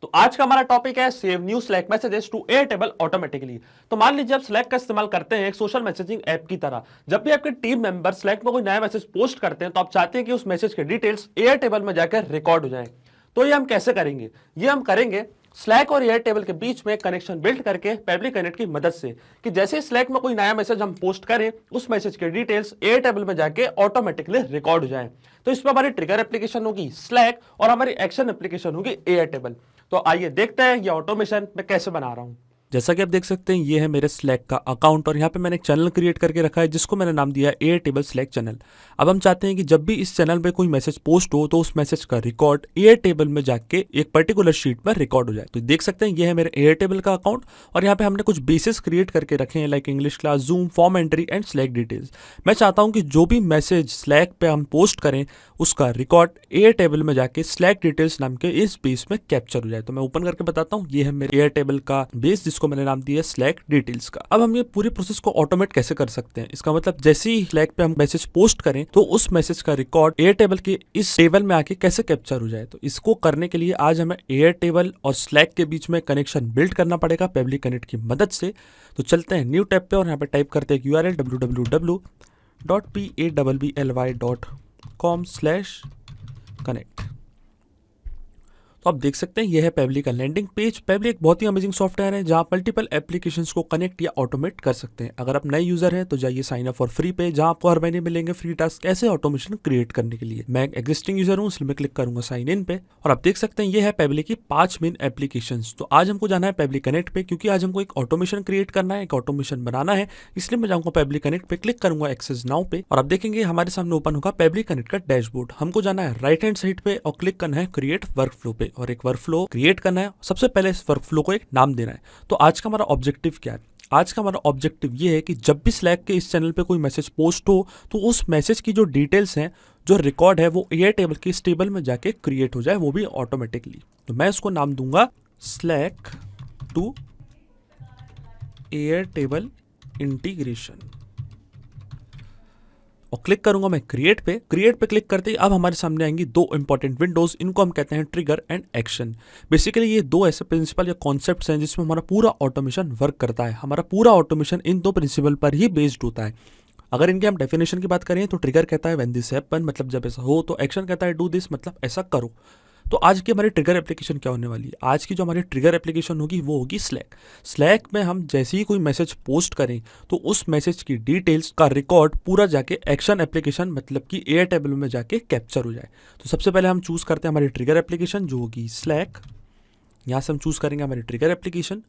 तो आज का हमारा टॉपिक है save new Slack messages to Airtable automatically. तो मान लीजिए आप स्लैक का इस्तेमाल करते हैं एक सोशल मैसेजिंग ऐप की तरह। जब भी आपके टीम मेंबर स्लैक में कोई नया मैसेज पोस्ट करते हैं तो आप चाहते हैं कि उस मैसेज के डिटेल्स एयरटेबल में जाकर रिकॉर्ड हो जाए। तो ये हम कैसे करेंगे? ये हम करेंगे स्लैक और एयरटेबल के बीच में कनेक्शन बिल्ड करके पेबली कनेक्ट की मदद से, कि जैसे स्लैक में कोई नया मैसेज हम पोस्ट करें उस मैसेज के डिटेल्स एयरटेबल में जाके ऑटोमेटिकली रिकॉर्ड हो जाए। तो इसमें हमारी ट्रिगर एप्लीकेशन होगी स्लैक और हमारी एक्शन एप्लीकेशन होगी एयरटेबल। तो आइए देखते हैं ये ऑटोमेशन मैं कैसे बना रहा हूं। जैसा कि आप देख सकते हैं ये है मेरे स्लैक का अकाउंट और यहाँ पे मैंने एक चैनल क्रिएट करके रखा है जिसको मैंने नाम दिया है एयरटेबल स्लैक चैनल। अब हम चाहते हैं कि जब भी इस चैनल पे कोई मैसेज पोस्ट हो तो उस मैसेज का रिकॉर्ड एयरटेबल में जाके एक पर्टिकुलर शीट पर रिकॉर्ड हो जाए। तो देख सकते हैं ये है मेरे एयरटेबल का अकाउंट और यहाँ पे हमने कुछ बेसिस क्रिएट करके रखे हैं like English class, zoom, form entry and slack details. मैं चाहता हूँ कि जो भी मैसेज स्लैक पे हम पोस्ट करें उसका रिकॉर्ड एयरटेबल में जाके स्लैक डिटेल्स नाम के इस बेस में कैप्चर हो जाए। तो मैं ओपन करके बताता हूँ, ये है मेरे एयरटेबल का बेस जिसको मैंने नाम दिया स्लैक डिटेल्स का। अब हम ये पूरे प्रोसेस को ऑटोमेट कैसे कर सकते हैं? इसका मतलब जैसे ही स्लैक पे हम मैसेज पोस्ट करें तो उस मैसेज का रिकॉर्ड एयरटेबल के इस टेबल में आके कैसे कैप्चर हो जाए। तो इसको करने के लिए आज हमें एयरटेबल और स्लैक के बीच में कनेक्शन बिल्ड करना पड़ेगा पेबली कनेक्ट की मदद से। तो चलते हैं न्यू टैब पे और यहाँ पे टाइप करते हैं URL www.pabbly.com/connect। तो आप देख सकते हैं ये है पेबली का लैंडिंग पेज। पेबली एक बहुत ही अमेजिंग सॉफ्टवेयर है जहां मल्टीपल एप्लीकेशंस को कनेक्ट या ऑटोमेट कर सकते हैं। अगर आप नए यूजर हैं तो जाइए साइन अप फॉर फ्री पे, जहां आपको हर महीने मिलेंगे फ्री टास्क ऐसे ऑटोमेशन क्रिएट करने के लिए। मैं एक एग्जिस्टिंग यूजर हूं इसलिए मैं क्लिक करूंगा साइन इन पे और आप देख सकते हैं ये है पेबली की 5 मेन एप्लीकेशंस। तो आज हमको जाना है पेबली कनेक्ट पे क्योंकि आज हमको एक ऑटोमेशन क्रिएट करना है, एक ऑटोमेशन बनाना है, इसलिए मैं जाऊंगा पेबली कनेक्ट पे, क्लिक करूंगा एक्सेस नाउ पे और आप देखेंगे हमारे सामने ओपन होगा पेबली कनेक्ट का डैशबोर्ड। हमको जाना है राइट हैंड साइड पे और क्लिक करना है क्रिएट वर्कफ्लो पे और एक वर्कफ्लो क्रिएट करना है। सबसे पहले इस वर्कफ्लो को एक नाम देना है। तो आज का हमारा ऑब्जेक्टिव क्या है? आज का हमारा ऑब्जेक्टिव ये है कि जब भी स्लैक के इस चैनल पे कोई मैसेज पोस्ट हो तो उस मैसेज की जो डिटेल्स हैं, जो रिकॉर्ड है, वो एयरटेबल के इस टेबल में जाके क्रिएट हो जाए, वो भी ऑटोमेटिकली। तो मैं इसको नाम दूंगा स्लैक टू एयरटेबल इंटीग्रेशन और क्लिक करूंगा मैं क्रिएट पे। क्रिएट पे क्लिक करते ही अब हमारे सामने आएंगी दो इंपॉर्टेंट विंडोज, इनको हम कहते हैं ट्रिगर एंड एक्शन। बेसिकली ये दो ऐसे प्रिंसिपल या कॉन्सेप्ट्स हैं जिसमें हमारा पूरा ऑटोमेशन वर्क करता है। हमारा पूरा ऑटोमेशन इन दो प्रिंसिपल पर ही बेस्ड होता है। अगर इनके हम डेफिनेशन की बात करें तो ट्रिगर कहता है व्हेन दिस हैपन, मतलब जब ऐसा हो, तो एक्शन कहता है डू दिस, मतलब ऐसा करो। तो आज की हमारी ट्रिगर एप्लीकेशन क्या होने वाली है? आज की जो हमारी ट्रिगर एप्लीकेशन होगी वो होगी स्लैक। स्लैक में हम जैसे ही कोई मैसेज पोस्ट करें तो उस मैसेज की डिटेल्स का रिकॉर्ड पूरा जाके एक्शन एप्लीकेशन मतलब कि एयरटेबल में जाके कैप्चर हो जाए। तो सबसे पहले हम चूज करते हैं हमारी ट्रिगर एप्लीकेशन जो होगी स्लैक। यहाँ से हम चूज करेंगे हमारी ट्रिगर एप्लीकेशन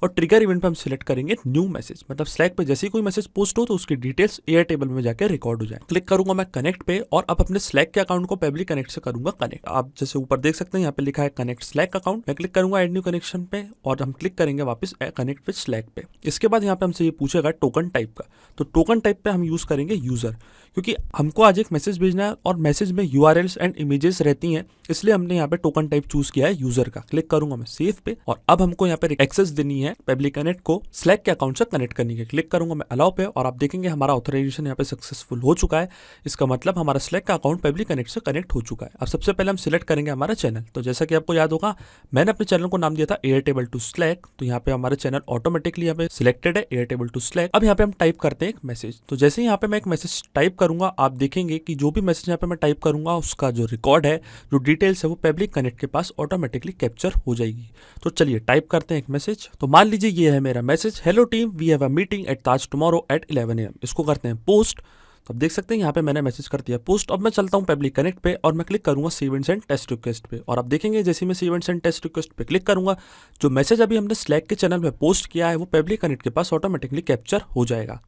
और ट्रिगर इवेंट पे हम सिलेक्ट करेंगे न्यू मैसेज, मतलब स्लैक पे जैसे ही कोई मैसेज पोस्ट हो तो उसकी डिटेल्स एयरटेबल में जाकर रिकॉर्ड हो जाए। क्लिक करूंगा मैं कनेक्ट पे और अब अपने स्लैक के अकाउंट को पेबली कनेक्ट से करूंगा कनेक्ट। आप जैसे ऊपर देख सकते हैं यहाँ पे लिखा है कनेक्ट स्लैक अकाउंट। मैं क्लिक करूंगा एड न्यू कनेक्शन पे और हम क्लिक करेंगे वापस कनेक्ट विद स्लैक पे। इसके बाद यहाँ पे हमसे ये पूछेगा टोकन टाइप का, तो टोकन टाइप पे हम यूज करेंगे यूजर, क्योंकि हमको आज एक मैसेज भेजना है और मैसेज में URLs एंड इमेजेस रहती हैं, इसलिए हमने यहाँ पे टोकन टाइप चूज किया है यूजर का। क्लिक करूंगा मैं सेव पे और अब हमको यहाँ पे एक्सेस देनी है पेबली कनेक्ट को स्लैक के अकाउंट से कनेक्ट करने के। क्लिक करूंगा मैं अलाउ पे और आप देखेंगे हमारा ऑथराइजेशन यहाँ पे सक्सेसफुल हो चुका है। इसका मतलब हमारा स्लैक का अकाउंट पेबली कनेक्ट से कनेक्ट हो चुका है। अब सबसे पहले हम सिलेक्ट करेंगे हमारा चैनल। तो जैसा कि आपको याद होगा मैंने अपने चैनल को नाम दिया था एयरटेबल टू स्लैक, तो यहाँ पे हमारा चैनल ऑटोमेटिकली यहाँ पे सिलेक्टेड है एयरटेबल टू स्लैक। अब यहाँ पे हम टाइप करते हैं एक मैसेज। तो जैसे ही यहाँ पे मैं एक मैसेज टाइप करूंगा आप देखेंगे कि जो भी मैसेज यहाँ पे मैं टाइप करूंगा उसका जो रिकॉर्ड है, जो डिटेल्स है, वो पेबली कनेक्ट के पास ऑटोमेटिकली कैप्चर हो जाएगी। तो चलिए टाइप करते हैं एक मैसेज। तो मान लीजिए ये है मेरा message, hello team we have a meeting at Taj tomorrow at 11 AM। इसको करते हैं पोस्ट। तो आप देख सकते हैं यहाँ पे मैंने मैसेज कर दिया पोस्ट। अब मैं चलता हूँ पेबली कनेक्ट पे और मैं क्लिक करूंगा save and send test request पे और आप देखेंगे जैसे मैं save and send test request पे क्लिक करूंगा जो मैसेज अभी हमने स्लैक के चैनल में पोस्ट किया है वो पेबली कनेक्ट के पास ऑटोमेटिकली कैप्चर हो जाएगा।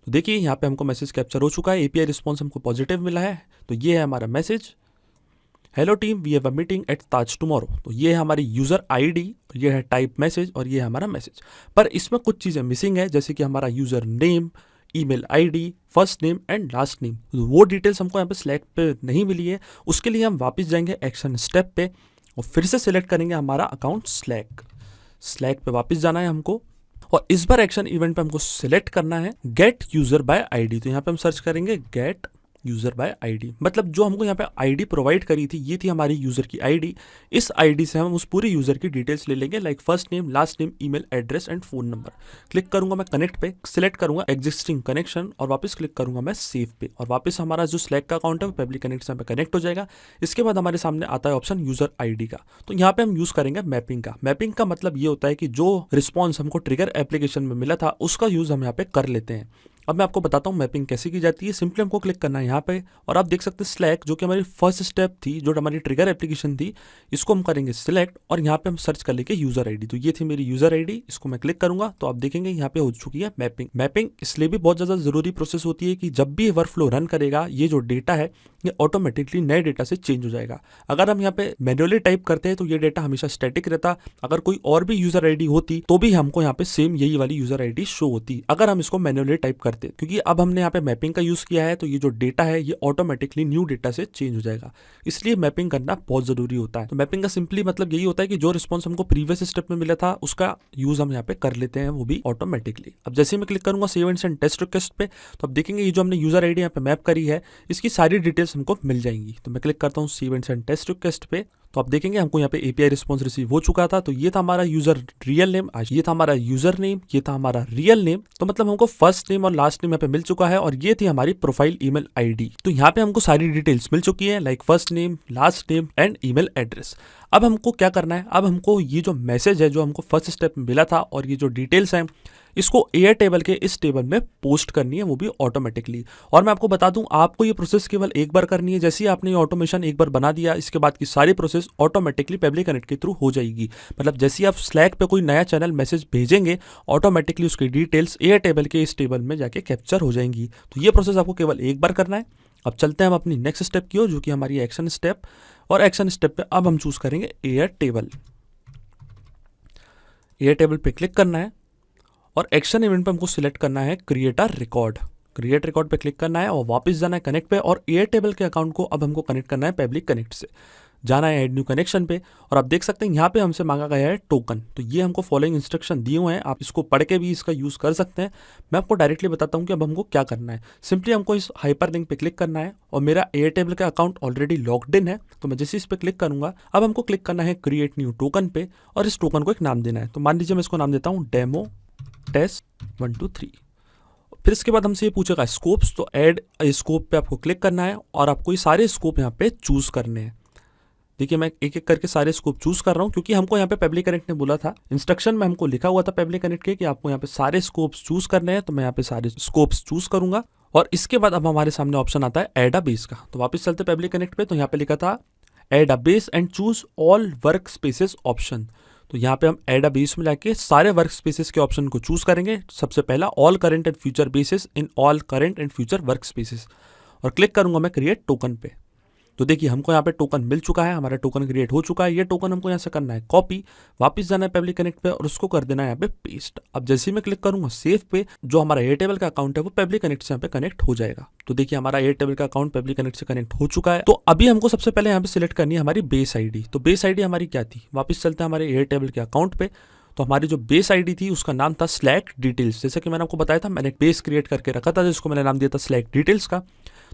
तो देखिए यहाँ पे हमको मैसेज कैप्चर हो चुका है, API रिस्पॉन्स हमको पॉजिटिव मिला है। तो ये है हमारा message, hello team we have a meeting at Taj tomorrow. तो ये है हमारी यूजर ID, ये है टाइप मैसेज और ये है हमारा मैसेज। पर इसमें कुछ चीज़ें मिसिंग है जैसे कि हमारा user name, email ID, first name and last name. वो डिटेल्स हमको यहाँ पे स्लैक पे नहीं मिली है। उसके लिए हम वापस जाएंगे एक्शन स्टेप पे और फिर से सिलेक्ट करेंगे हमारा अकाउंट स्लैक। स्लैक पे वापस जाना है हमको और इस बार एक्शन इवेंट पे हमको सिलेक्ट करना है गेट यूजर बाय ID। तो यहाँ पे हम सर्च करेंगे गेट यूजर बाय आईडी, मतलब जो हमको यहाँ पे आईडी प्रोवाइड करी थी ये थी हमारी यूजर की आईडी। इस आईडी से हम उस पूरे यूजर की डिटेल्स ले लेंगे, like first name, last name, email address and phone number. Click करूंगा मैं कनेक्ट पे, सिलेक्ट करूंगा एग्जिस्टिंग कनेक्शन और वापस क्लिक करूंगा मैं सेव पे, और वापस हमारा जो स्लैक का अकाउंट है वो पब्लिक कनेक्ट से कनेक्ट हो जाएगा। इसके बाद हमारे सामने आता है ऑप्शन यूजर आईडी का, तो यहाँ पे हम यूज करेंगे मैपिंग का। मैपिंग का मतलब ये होता है कि जो रिस्पॉन्स हमको ट्रिगर एप्लीकेशन में मिला था उसका यूज हम यहाँ पे कर लेते हैं। अब मैं आपको बताता हूँ मैपिंग कैसे की जाती है। सिंपली हमको क्लिक करना है यहाँ पे, और आप देख सकते हैं स्लैक जो कि हमारी फर्स्ट स्टेप थी, जो हमारी ट्रिगर एप्लीकेशन थी, इसको हम करेंगे सिलेक्ट और यहाँ पे हम सर्च कर लेंगे यूजर आईडी। तो ये थी मेरी यूजर आईडी, इसको मैं क्लिक करूंगा तो आप देखेंगे यहाँ पे हो चुकी है मैपिंग। मैपिंग इसलिए भी बहुत ज्यादा जरूरी प्रोसेस होती है कि जब भी वर्कफ्लो रन करेगा ये जो डेटा है ये ऑटोमेटिकली नए डेटा से चेंज हो जाएगा। अगर हम यहाँ पे मैन्युअली टाइप करते हैं तो ये डेटा हमेशा स्टैटिक रहता, अगर कोई और भी यूजर आईडी होती तो भी हमको यहाँ पे सेम यही वाली यूजर आईडी शो होती अगर हम इसको मैन्युअली टाइप करते। क्योंकि अब हमने यहाँ पे मैपिंग का यूज किया है तो ये जो डेटा है ये ऑटोमेटिकली न्यू डेटा से चेंज हो जाएगा, इसलिए मैपिंग करना बहुत जरूरी होता है। तो मैपिंग का सिंपली मतलब यही होता है कि जो रिस्पॉन्स हमको प्रीवियस स्टेप में मिला था उसका यूज हम यहाँ पे कर लेते हैं, वो भी ऑटोमेटिकली। अब जैसे मैं क्लिक करूंगा save and send test request पे, तो अब देखेंगे ये जो हमने यूजर आईडी यहाँ पे मैप करी है इसकी सारी डिटेल्स हमको मिल जाएंगी। तो मैं क्लिक करता हूँ save and send test request पे, तो आप देखेंगे हमको यहाँ पे एपीआई रिस्पॉन्स रिसीव हो चुका था। तो ये था हमारा यूजर रियल नेम, ये था हमारा यूजर नेम, ये था हमारा रियल नेम, तो मतलब हमको फर्स्ट नेम और लास्ट नेम यहाँ पे मिल चुका है, और ये थी हमारी प्रोफाइल ईमेल आईडी। तो यहाँ पे हमको सारी डिटेल्स मिल चुकी है, like first name, last name and email address. अब हमको क्या करना है, अब हमको ये जो मैसेज है जो हमको फर्स्ट स्टेप में मिला था और ये जो डिटेल्स हैं इसको एयर टेबल के इस टेबल में पोस्ट करनी है, वो भी ऑटोमेटिकली। और मैं आपको बता दूं आपको ये प्रोसेस केवल एक बार करनी है। जैसे ही आपने ये ऑटोमेशन एक बार बना दिया इसके बाद की सारी प्रोसेस ऑटोमेटिकली पब्लिक कनेक्ट के थ्रू हो जाएगी। मतलब जैसे ही आप स्लैक पे कोई नया चैनल मैसेज भेजेंगे ऑटोमेटिकली उसकी डिटेल्स एयर टेबल के इस टेबल में जाके कैप्चर हो जाएंगी। तो ये प्रोसेस आपको केवल एक बार करना है। अब चलते हैं हम अपनी नेक्स्ट स्टेप की ओर, जो कि हमारी एक्शन स्टेप, और एक्शन स्टेप पे अब हम चूज करेंगे एयर टेबल। एयर टेबल पे क्लिक करना है और एक्शन इवेंट पे हमको सिलेक्ट करना है create a record. Create record पे क्लिक करना है और वापस जाना है कनेक्ट पे, और एयर टेबल के अकाउंट को अब हमको कनेक्ट करना है पब्लिक कनेक्ट से। जाना है ऐड न्यू कनेक्शन पे, और आप देख सकते हैं यहाँ पे हमसे मांगा गया है टोकन। तो ये हमको फॉलोइंग इंस्ट्रक्शन दिए हुए हैं, आप इसको पढ़ के भी इसका यूज कर सकते हैं। मैं आपको डायरेक्टली बताता हूँ कि अब हमको क्या करना है। सिंपली हमको इस हाइपर लिंक पे क्लिक करना है, और मेरा एयर टेबल का अकाउंट ऑलरेडी लॉग्ड इन है, तो मैं जैसे इस पे क्लिक करूंगा अब हमको क्लिक करना है क्रिएट न्यू टोकन पे, और इस टोकन को एक नाम देना है। तो मान लीजिए मैं इसको नाम देता हूँ डेमो टेस्ट 1 2 3। फिर इसके बाद हमसे ये पूछेगा स्कोप्स, तो ऐड स्कोप पे आपको क्लिक करना है और आपको ये सारे स्कोप यहाँ पे चूज करने हैं। देखिए मैं एक एक करके सारे स्कोप चूज कर रहा हूँ, क्योंकि हमको यहाँ पे पब्लिक कनेक्ट ने बोला था, इंस्ट्रक्शन में हमको लिखा हुआ था पब्लिक कनेक्ट के कि आपको यहाँ पे सारे स्कोप्स चूज करने हैं। तो मैं यहाँ पे सारे स्कोप्स चूज करूंगा, और इसके बाद अब हमारे सामने ऑप्शन आता है ऐड अ बेस का। तो वापस चलते पब्लिक कनेक्ट पे, तो यहाँ पे लिखा था add a base and choose all work spaces option. तो यहाँ पे हम ऐड अ बेस में जाके सारे वर्क स्पेसेस के ऑप्शन को चूज करेंगे। सबसे पहला all current and future basis in all current and future work spaces, और क्लिक करूंगा मैं क्रिएट टोकन पे। तो देखिए हमको यहाँ पे टोकन मिल चुका है, हमारा टोकन क्रिएट हो चुका है। ये टोकन हमको यहाँ से करना है कॉपी, वापस जाना है पब्लिक कनेक्ट पे और उसको कर देना है यहाँ पे पेस्ट। अब जैसे ही मैं क्लिक करूंगा सेव पे, जो हमारा एयर टेबल का अकाउंट है वो पब्लिक कनेक्ट से यहाँ पे कनेक्ट हो जाएगा। तो देखिए हमारा एयर टेबल का अकाउंट पब्लिक कनेक्ट से कनेक्ट हो चुका है। तो अभी हमको सबसे पहले यहाँ पे सिलेक्ट करनी है हमारी बेस आईडी। तो बेस आईडी हमारी क्या थी, वापस चलते हैं हमारे एयर टेबल के अकाउंट पे। तो हमारी जो बेस आईडी थी उसका नाम था स्लैक डिटेल्स। जैसे कि मैंने आपको बताया था, मैंने एक बेस क्रिएट करके रखा था जिसको मैंने नाम दिया था स्लैक डिटेल्स का।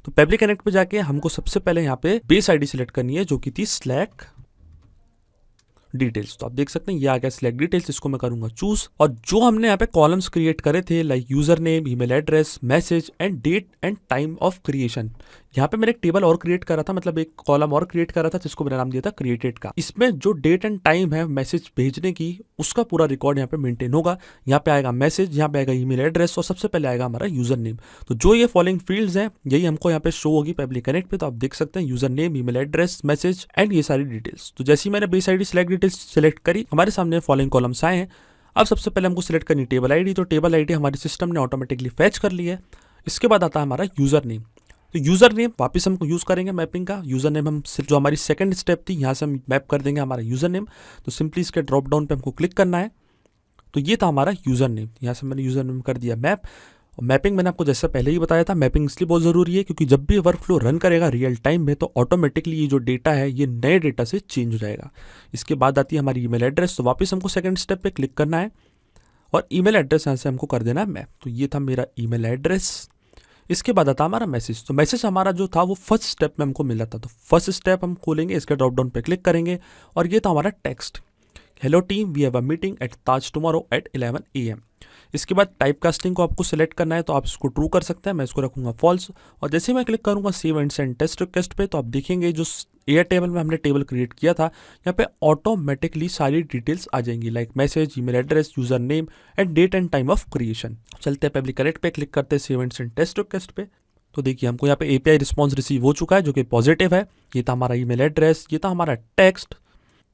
तो पब्लिक कनेक्ट पे जाके हमको सबसे पहले यहाँ पे बेस आईडी सिलेक्ट करनी है, जो कि थी स्लैक डिटेल्स। तो आप देख सकते हैं ये आ गया सिलेक्ट डिटेल्स, इसको मैं करूंगा चूज। और जो हमने यहाँ पे कॉलम्स क्रिएट करे थे like user name, email address, message and date and time of creation, यहाँ पे मैंने एक टेबल और क्रिएट करा था, मतलब एक कॉलम और क्रिएट करा था जिसको मैंने नाम दिया था क्रिएटेड का। इसमें जो डेट एंड टाइम है मैसेज भेजने की उसका पूरा रिकॉर्ड यहाँ पे मेंटेन होगा। यहाँ पे आएगा मैसेज, यहाँ पे आएगा ईमेल एड्रेस, और सबसे पहले आएगा हमारा यूजर नेम। तो जो ये फॉलोइंग फील्ड्स हैं यही हमको यहाँ पे शो होगी पब्लिक कनेक्ट पे। तो आप देख सकते हैं user name, email address, message and ये सारी डिटेल्स। तो जैसे ही मैंने base ID select details select करी, हमारे सामने फॉलोइंग कॉलम्स आए हैं। अब सबसे पहले हमको सिलेक्ट करनी टेबल आईडी। तो टेबल आईडी हमारे सिस्टम ने ऑटोमेटिकली फैच कर ली है। इसके बाद आता है हमारा यूजर नेम। तो यूजर नेम वापस हमको यूज करेंगे मैपिंग का। यूजर नेम हम जो हमारी सेकंड स्टेप थी यहाँ से हम मैप कर देंगे हमारा यूजर नेम। तो सिंपली इसके ड्रॉप डाउन पे हमको क्लिक करना है। तो ये था हमारा यूजर नेम, यहाँ से मैंने यूजर नेम कर दिया मैप। और मैपिंग मैंने आपको जैसे पहले ही बताया था, मैपिंग इसलिए बहुत जरूरी है क्योंकि जब भी वर्क फ्लो रन करेगा रियल टाइम में तो ऑटोमेटिकली ये जो डेटा है ये नए डेटा से चेंज हो जाएगा। इसके बाद आती है हमारी ईमेल एड्रेस। तो वापस हमको सेकंड स्टेप पे क्लिक करना है और ईमेल एड्रेस यहाँ से हमको कर देना है मैप। तो ये था मेरा ईमेल एड्रेस। इसके बाद आता हमारा मैसेज। तो मैसेज हमारा जो था वो फर्स्ट स्टेप में हमको मिला था, तो फर्स्ट स्टेप हम खोलेंगे, इसके ड्रॉप डाउन पे क्लिक करेंगे और ये था हमारा text, hello team we have a meeting at Taj tomorrow at 11 AM। इसके बाद टाइप कास्टिंग को आपको सेलेक्ट करना है, तो आप इसको ट्रू कर सकते हैं, मैं इसको रखूंगा फॉल्स। और जैसे मैं क्लिक करूंगा save and send test request पे, तो आप देखेंगे जो एयर टेबल में हमने टेबल क्रिएट किया था, यहाँ पे ऑटोमेटिकली सारी डिटेल्स आ जाएंगी, like message, email address, user name and date and time of creation. चलते हैं पब्लिक करेक्ट पे, क्लिक करते हैं save and send test request पे। तो देखिए हमको यहाँ पे API रिस्पॉन्स रिसीव हो चुका है जो कि पॉजिटिव है। ये था हमारा ईमेल एड्रेस, ये था हमारा टेक्स्ट।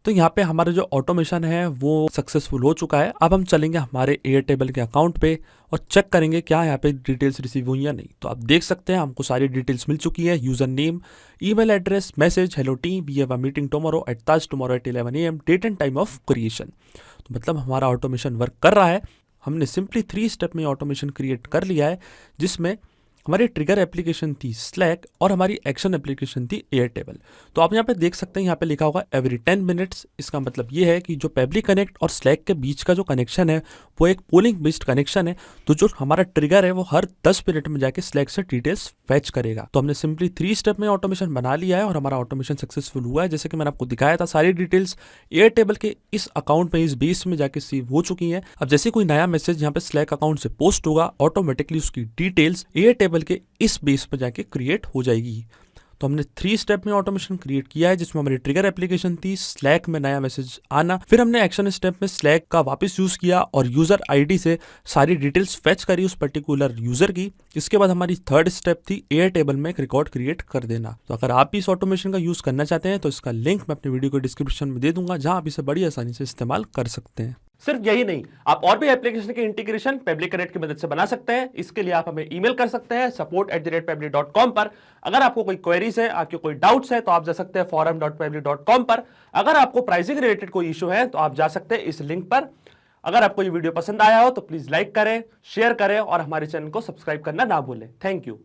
तो यहाँ पे हमारा जो ऑटोमेशन है वो सक्सेसफुल हो चुका है। अब हम चलेंगे हमारे एयरटेबल के अकाउंट पे और चेक करेंगे क्या यहाँ पे डिटेल्स रिसीव हुई या नहीं। तो आप देख सकते हैं हमको सारी डिटेल्स मिल चुकी है, user name, email address, message, hello team we have a meeting tomorrow at Taj tomorrow at 11 AM, date and time of creation. तो मतलब हमारा ऑटोमेशन वर्क कर रहा है। हमने सिंपली 3 स्टेप में ऑटोमेशन क्रिएट कर लिया है, जिसमें हमारी ट्रिगर एप्लीकेशन थी स्लैक और हमारी एक्शन एप्लीकेशन थी एयरटेबल। तो आप यहाँ पे देख सकते हैं, यहाँ पे लिखा होगा एवरी 10 मिनट्स। इसका मतलब ये है कि जो पब्लिक कनेक्ट और स्लैक के बीच का जो कनेक्शन है वो एक पोलिंग बेस्ड कनेक्शन है। तो जो हमारा ट्रिगर है वो हर 10 मिनट में जाके स्लैक से डिटेल्स फैच करेगा। तो हमने सिंपली 3 स्टेप में ऑटोमेशन बना लिया है और हमारा ऑटोमेशन सक्सेसफुल हुआ है। जैसे कि मैंने आपको दिखाया था, सारी डिटेल्स एयरटेबल के इस अकाउंट में, इस बेस में जाके सेव हो चुकी है। अब जैसे कोई नया मैसेज यहाँ पे स्लैक अकाउंट से पोस्ट होगा, ऑटोमेटिकली उसकी डिटेल्स एयरटेबल के इस बेस पर जाके क्रिएट हो जाएगी। तो हमने 3 स्टेप में ऑटोमेशन क्रिएट किया है, जिसमें हमारी ट्रिगर एप्लीकेशन थी, स्लैक में नया मैसेज आना, फिर हमने एक्शन स्टेप में स्लैक का वापस यूज किया और यूजर आईडी से सारी डिटेल्स फेच करी उस पर्टिकुलर यूजर की। इसके बाद हमारी 3rd स्टेप थी एयरटेबल में एक रिकॉर्ड क्रिएट कर देना। तो अगर आप भी इस ऑटोमेशन का यूज करना चाहते हैं तो इसका लिंक मैं अपने वीडियो को डिस्क्रिप्शन में दे दूंगा, जहां आप इसे बड़ी आसानी से इस्तेमाल कर सकते हैं। सिर्फ यही नहीं, आप और भी एप्लीकेशन के इंटीग्रेशन पब्लिक कनेक्ट की मदद से बना सकते हैं। इसके लिए आप हमें ईमेल कर सकते हैं support@pablik.com पर। अगर आपको कोई क्वेरीज है, आपके कोई डाउट्स है, तो आप जा सकते हैं forum.pablik.com पर। अगर आपको प्राइसिंग रिलेटेड कोई इशू है तो आप जा सकते हैं इस लिंक पर। अगर आपको ये वीडियो पसंद आया हो तो प्लीज लाइक करें, शेयर करें और हमारे चैनल को सब्सक्राइब करना ना भूलें। Thank you.